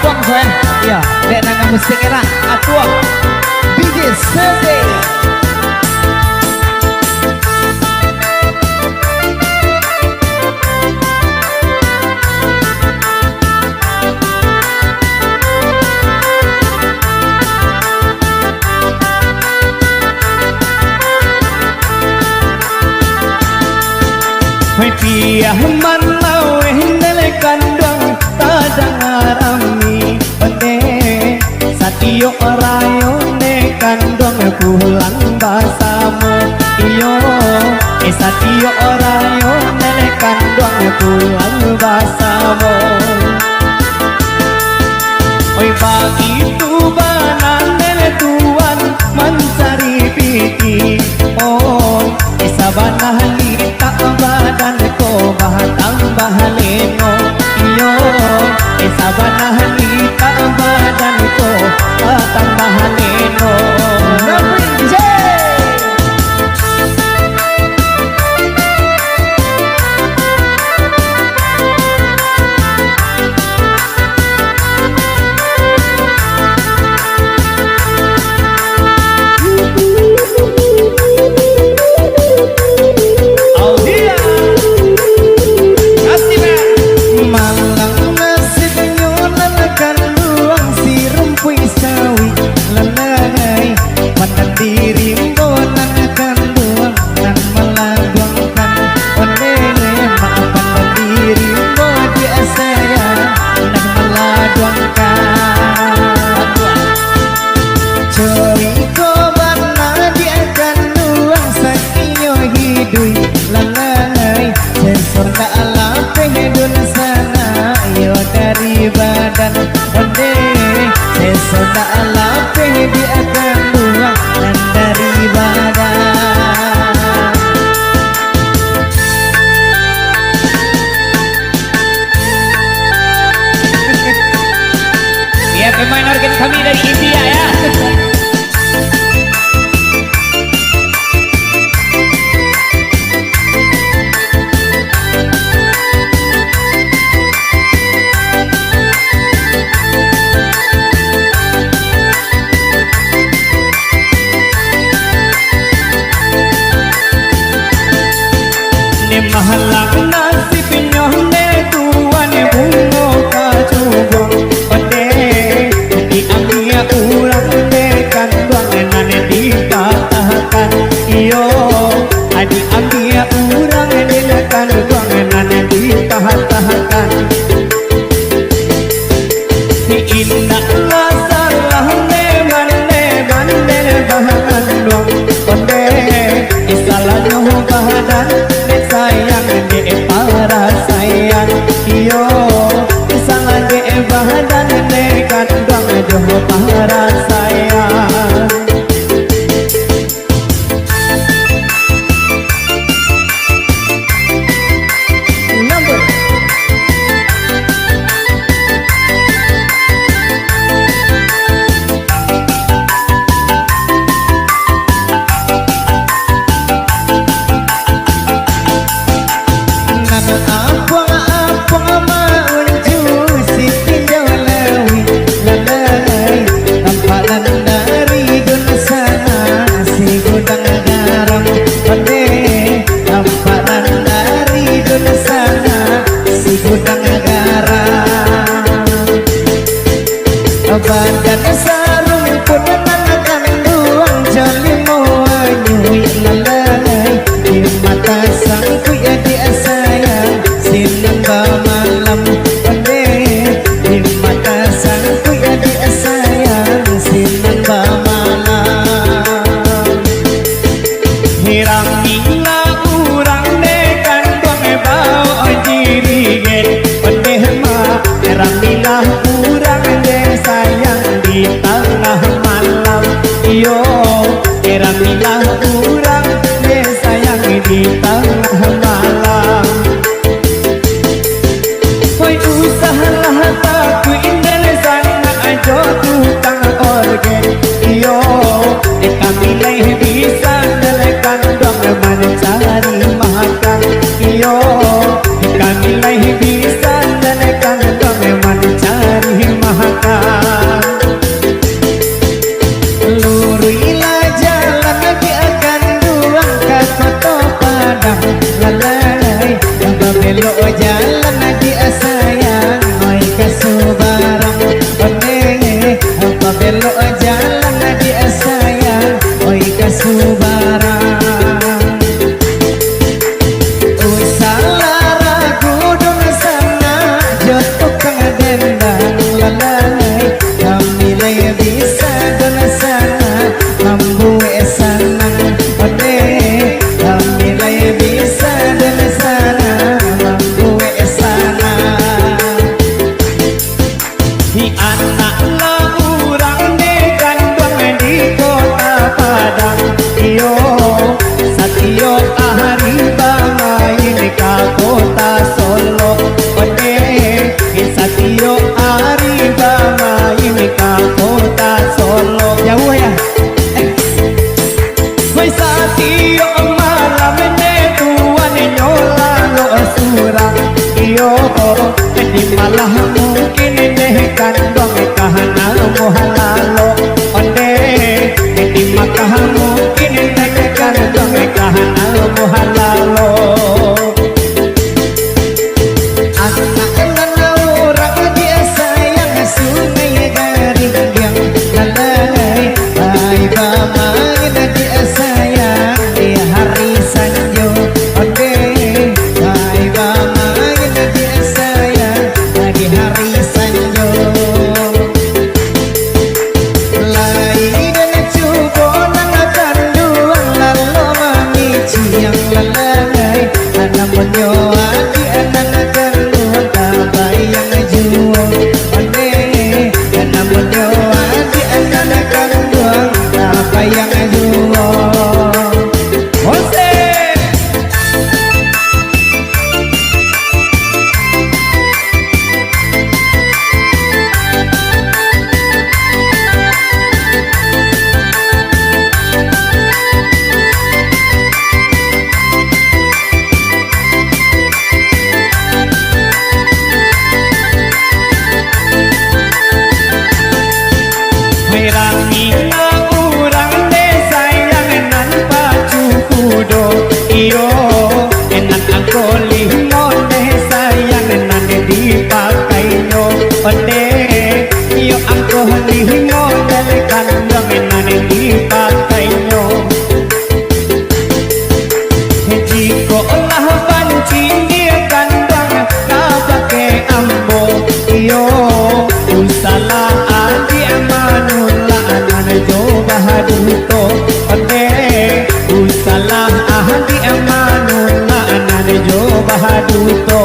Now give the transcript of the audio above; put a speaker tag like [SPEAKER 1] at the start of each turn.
[SPEAKER 1] atuang soen. Iya, dek nangga musik era atuang. DJ Sede.
[SPEAKER 2] Hoy piah man laweh nele kandang tadang arami pende satio rayo ne kandang pulang basamo iyo satio rayo nele kandang pulang basamo hoy bagi tubanan nele tuan mansari piti oh sabanah lita badan ko bahatang bahaleno iyo sabanah lita badan ko bahatang bahaleno pemain organ kami dari India ya. Ne mahalang nasib nyohne tuan bungo kacubong ulang dekan banganan dipatahkan iyo adi ambia urang dekan banganan dipatahkan indah salah neman bahan dong konde isalah nyoh badan sayang de para sayang iyo isalah de badan dekan joh para sayang halalo anak orang dia sayang sungai garing yang lalai bayi bamain dia sayang di hari sanjo onde bayi bamain dia sayang di hari sanjo lai dan cubo nang kanduang lalo mami ciang lalai anak menyoa di anak kanduang kabayang juo onde anak menyoa di anak kanduang kabayang juo Jose Merangina urang desa yang enan pacu kudo iyo enan aku limon desa yang enan dipakai nyo onde iyo aku limon dari kandang enan dipakai nyo jiko olah pancing dia kandang kabake ambo iyo usalah adi amanula anana coba haduto onde usalah adi amanula anana coba haduto